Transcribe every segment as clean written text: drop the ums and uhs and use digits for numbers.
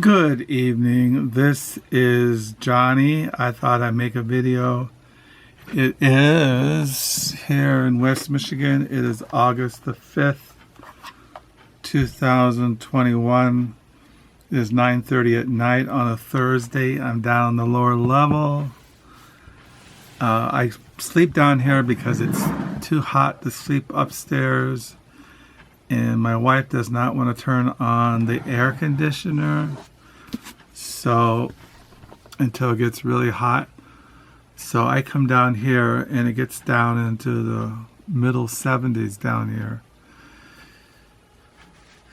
Good evening. This is Johnny. I thought I'd make a video. It is here in West Michigan. It is August the 5th, 2021. It is 9:30 at night on a Thursday. I'm down on the lower level. I sleep down here because it's too hot to sleep upstairs. And my wife does not want to turn on the air conditioner until it gets really hot. So I come down here and it gets down into the middle 70s down here.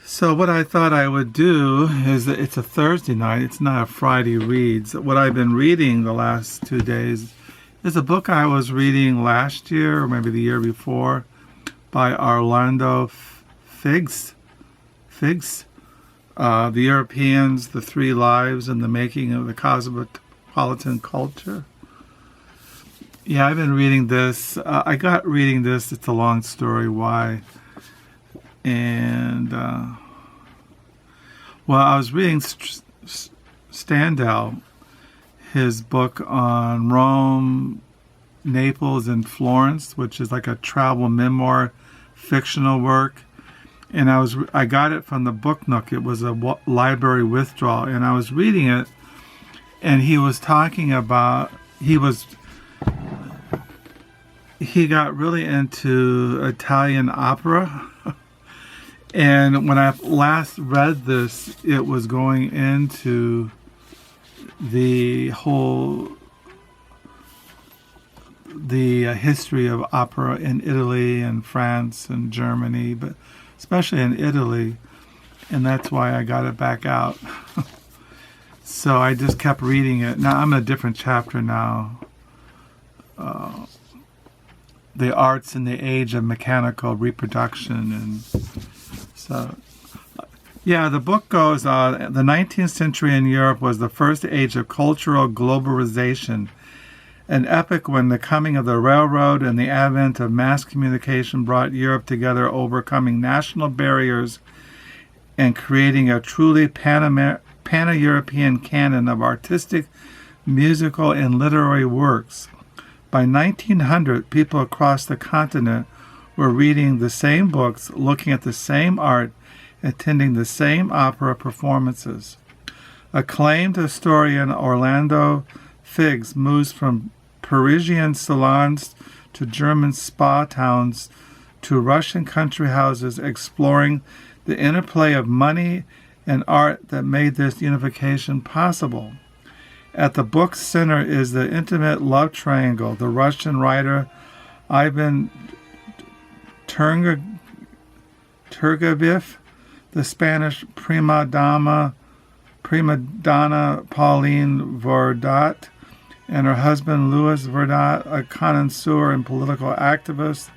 So what I thought I would do is that it's a Thursday night. It's not a Friday reads. What I've been reading the last 2 days is a book I was reading last year or maybe the year before by Orlando Figes, The Europeans, the Three Lives, and the Making of the Cosmopolitan Culture. Yeah, I've been reading this. I got reading this. It's a long story why. And, I was reading Stendhal, his book on Rome, Naples, and Florence, which is like a travel memoir, fictional work. And I got it from the book Nook. It was a library withdrawal, and I was reading it, and he was talking about he got really into Italian opera, and when I last read this, it was going into the history of opera in Italy and France and Germany, but especially in Italy, and that's why I got it back out. So I just kept reading it. Now I'm in a different chapter now. The arts in the age of mechanical reproduction. And so, yeah, the book goes on, the 19th century in Europe was the first age of cultural globalization, an epoch when the coming of the railroad and the advent of mass communication brought Europe together, overcoming national barriers and creating a truly pan-European canon of artistic, musical, and literary works. By 1900, people across the continent were reading the same books, looking at the same art, attending the same opera performances. Acclaimed historian Orlando Figes moves from Parisian salons to German spa towns to Russian country houses, exploring the interplay of money and art that made this unification possible. At the book's center is the intimate love triangle, the Russian writer Ivan Turgenev, the Spanish prima donna Pauline Verdat, and her husband Louis Verdat, a connoisseur and political activist.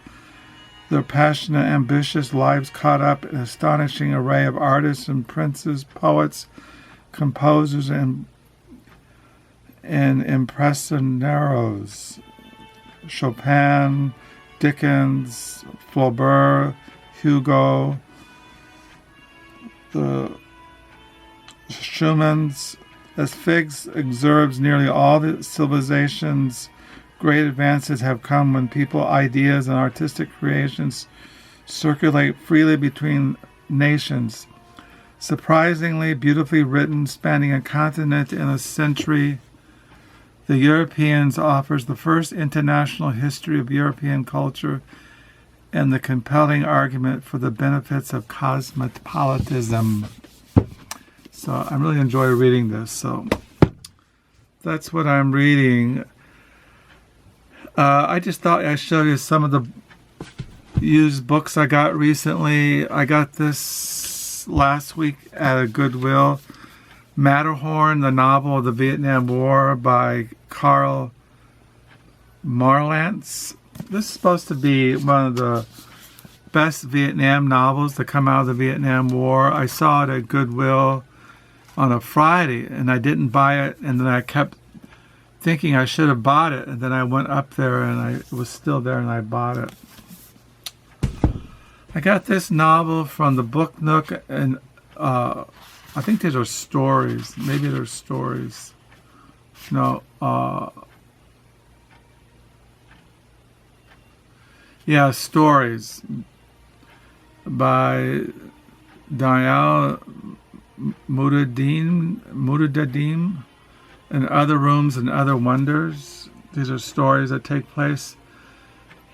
Their passionate, ambitious lives caught up an astonishing array of artists and princes, poets, composers, and impressionaros. Chopin, Dickens, Flaubert, Hugo, the Schumanns. As Figes observes, nearly all the civilization's great advances have come when people, ideas, and artistic creations circulate freely between nations. Surprisingly beautifully written, spanning a continent and a century, The Europeans offers the first international history of European culture and the compelling argument for the benefits of cosmopolitanism. So I really enjoy reading this. So that's what I'm reading. I just thought I'd show you some of the used books I got recently. I got this last week at a Goodwill. Matterhorn, the novel of the Vietnam War by Karl Marlance. This is supposed to be one of the best Vietnam novels to come out of the Vietnam War. I saw it at Goodwill on a Friday, and I didn't buy it, and then I kept thinking I should have bought it, and then I went up there, and it was still there, and I bought it. I got this novel from the Book Nook, and I think these are stories. Maybe they're stories. No, yeah, stories by Daniyal, Mueenuddin, and Other Rooms and Other Wonders. These are stories that take place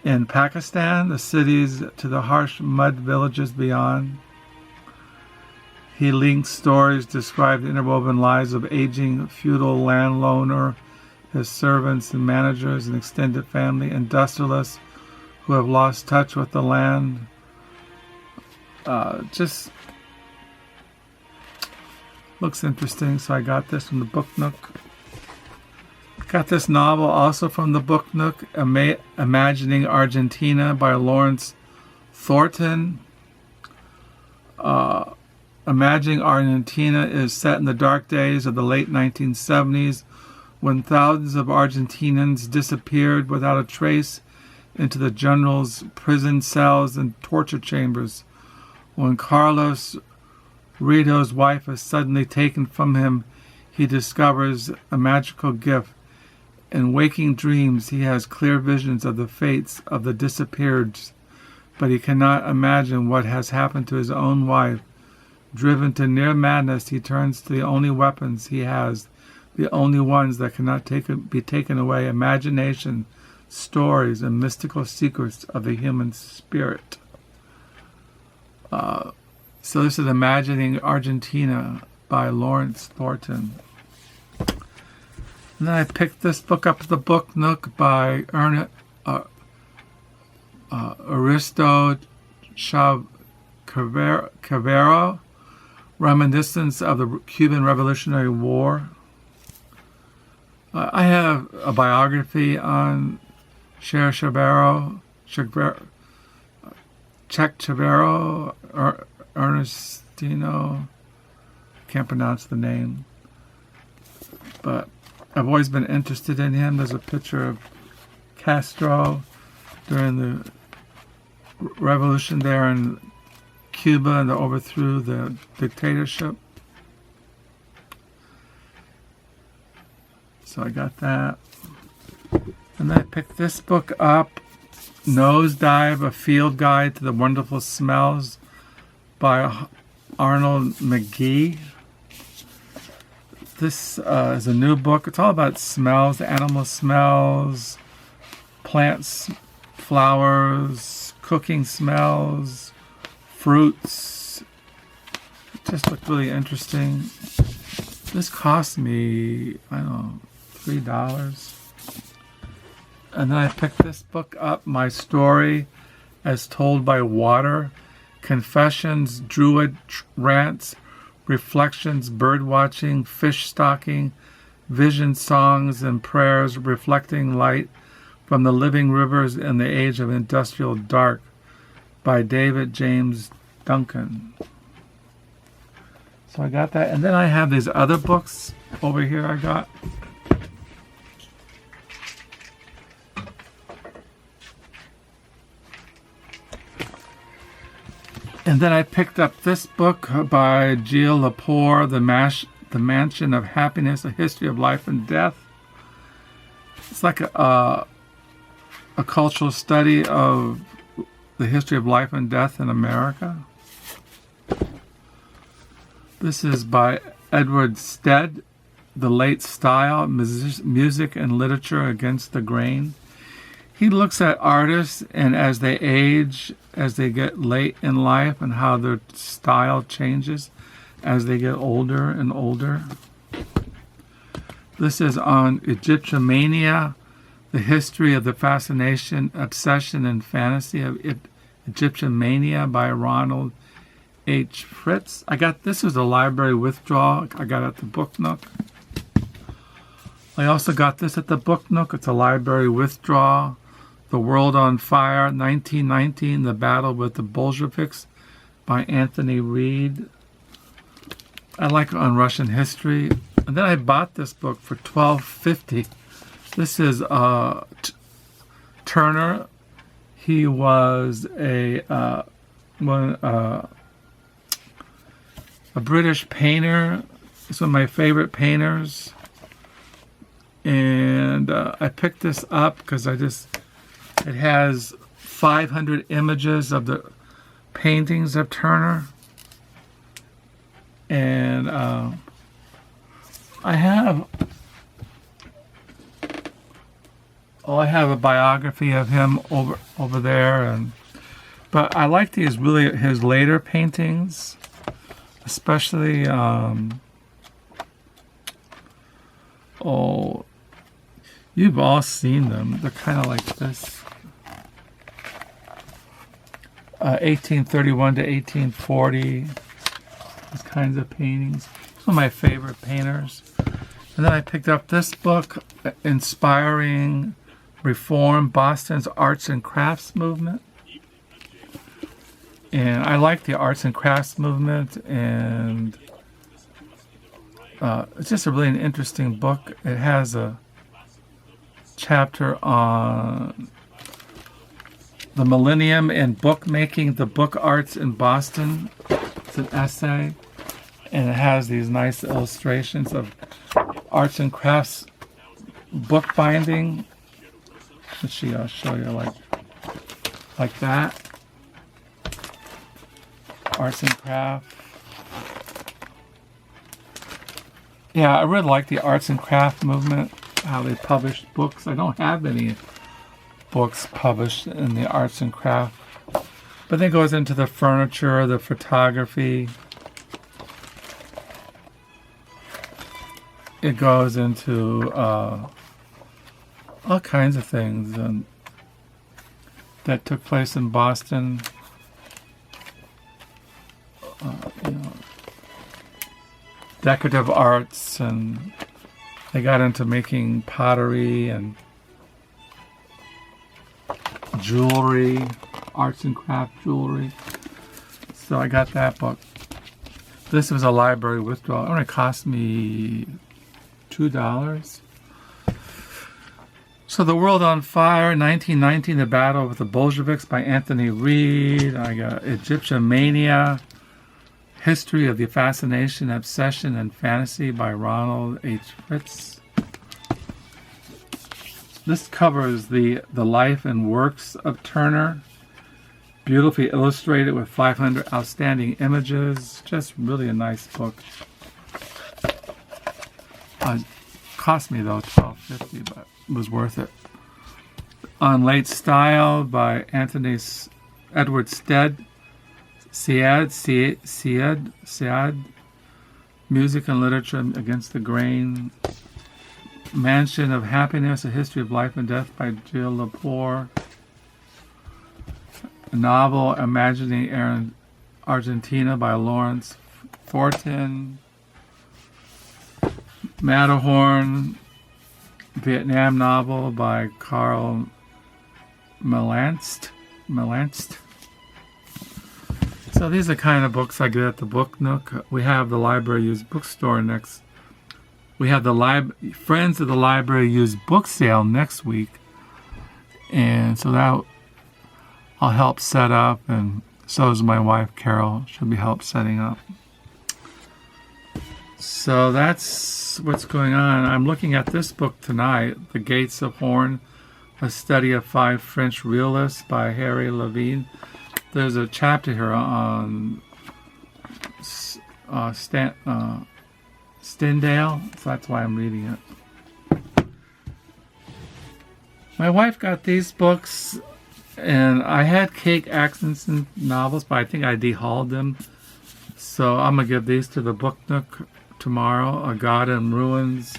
in Pakistan, the cities to the harsh mud villages beyond. He links stories, describe the interwoven lives of aging feudal landowner, his servants and managers and extended family, industrialists who have lost touch with the land. Just looks interesting, so I got this from the Book Nook. Got this novel also from the Book Nook, Imagining Argentina by Lawrence Thornton. Imagining Argentina is set in the dark days of the late 1970s when thousands of Argentinians disappeared without a trace into the general's prison cells and torture chambers. When Carlos, Rito's wife, is suddenly taken from him, he discovers a magical gift. In waking dreams, he has clear visions of the fates of the disappeared, but he cannot imagine what has happened to his own wife. Driven to near madness, he turns to the only weapons he has, the only ones that cannot be taken away: imagination, stories, and mystical secrets of the human spirit. So this is Imagining Argentina by Lawrence Thornton. And then I picked this book up at the Book Nook by Ernesto Guevara, Reminiscences of the Cuban Revolutionary War. I have a biography on Che Guevara, Ernesto, can't pronounce the name, but I've always been interested in him. There's a picture of Castro during the revolution there in Cuba and overthrew the dictatorship. So I got that. And then I picked this book up, Nosedive, A Field Guide to the Wonderful Smells by Arnold McGee. This is a new book. It's all about smells, animal smells, plants, flowers, cooking smells, fruits. It just looked really interesting. This cost me, I don't know, $3. And then I picked this book up, My Story as Told by Water, Confessions, Druid Rants, Reflections, Birdwatching, Fish Stalking, Vision Songs and Prayers, Reflecting Light from the Living Rivers in the Age of Industrial Dark by David James Duncan. So I got that. And then I have these other books over here I got. And then I picked up this book by Gilles Lepore, The Mansion of Happiness, A History of Life and Death. It's like a cultural study of the history of life and death in America. This is by Edward Stead, The Late Style, Music and Literature Against the Grain. He looks at artists and as they age, as they get late in life, and how their style changes as they get older and older. This is on Egyptomania, the history of the fascination, obsession, and fantasy of Egyptomania by Ronald H. Fritze. This was a library withdrawal I got at the Book Nook. I also got this at the Book Nook. It's a library withdrawal. The World on Fire, 1919, The Battle with the Bolsheviks by Anthony Reed. I like on Russian history. And then I bought this book for $12.50. This is Turner. He was a a British painter. He's one of my favorite painters. And I picked this up because it has 500 images of the paintings of Turner. And I have a biography of him over there, but I like his later paintings, especially you've all seen them. They're kind of like this, 1831 to 1840. These kinds of paintings. He's one of my favorite painters. And then I picked up this book, Inspiring Reform, Boston's Arts and Crafts Movement. And I like the arts and crafts movement, and it's just an interesting book. It has a chapter on the millennium in bookmaking, the book arts in Boston. It's an essay, and it has these nice illustrations of arts and crafts bookbinding. Let's see, I'll show you like that. Arts and craft. Yeah, I really like the arts and craft movement, how they publish books. I don't have any books published in the arts and craft, but then it goes into the furniture, the photography. It goes into all kinds of things that took place in Boston. Decorative arts, and they got into making pottery and jewelry, arts and craft jewelry. So I got that book. This was a library withdrawal. It only cost me $2. So The World on Fire, 1919, The Battle with the Bolsheviks by Anthony Reed. I got Egyptomania, History of the Fascination, Obsession, and Fantasy by Ronald H. Fritze. This covers the life and works of Turner, beautifully illustrated with 500 outstanding images. Just really a nice book. Cost me though $12.50, but it was worth it. On Late Style by Edward Sead, Music and Literature Against the Grain. Mansion of Happiness, A History of Life and Death by Jill Lepore. A novel, Imagining Argentina by Lawrence Thornton. Matterhorn, Vietnam novel by Karl Marlance. So these are the kind of books I get at the Book Nook. We have the library used bookstore next. We have the Friends of the Library used book sale next week, and so that I'll help set up, and so is my wife Karl. She'll be help setting up. So that's what's going on. I'm looking at this book tonight, The Gates of Horn, A Study of 5 French Realists by Harry Levine. There's a chapter here on Stendhal, so that's why I'm reading it. My wife got these books, and I had Kate Atkinson novels, but I think I dehauled them. So I'm going to give these to the Book Nook tomorrow. A God in Ruins,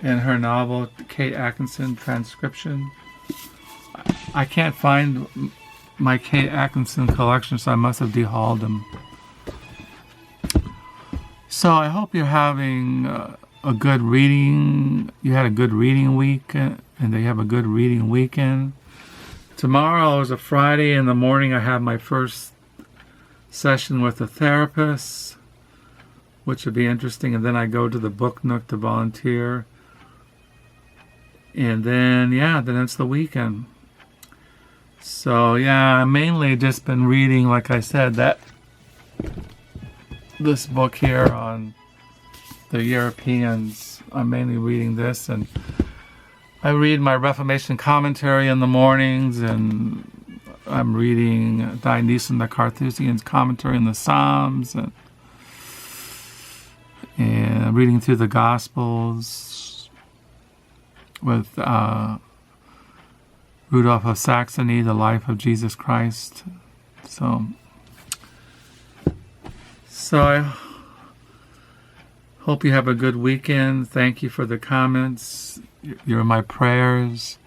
and her novel, Kate Atkinson transcription. I can't find my Kate Atkinson collection, so I must have dehauled them. So I hope you're having a good reading. You had a good reading week, and they have a good reading weekend. Tomorrow is a Friday. In the morning, I have my first session with a therapist, which would be interesting. And then I go to the Book Nook to volunteer. And then, then it's the weekend. So, I've mainly just been reading, like I said, this book here on the Europeans. I'm mainly reading this, and I read my Reformation commentary in the mornings, and I'm reading Dionysius the Carthusian's commentary in the Psalms, and reading through the Gospels with Rudolph of Saxony, The Life of Jesus Christ. So I hope you have a good weekend. Thank you for the comments. You're my prayers.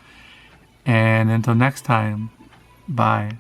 And until next time, bye.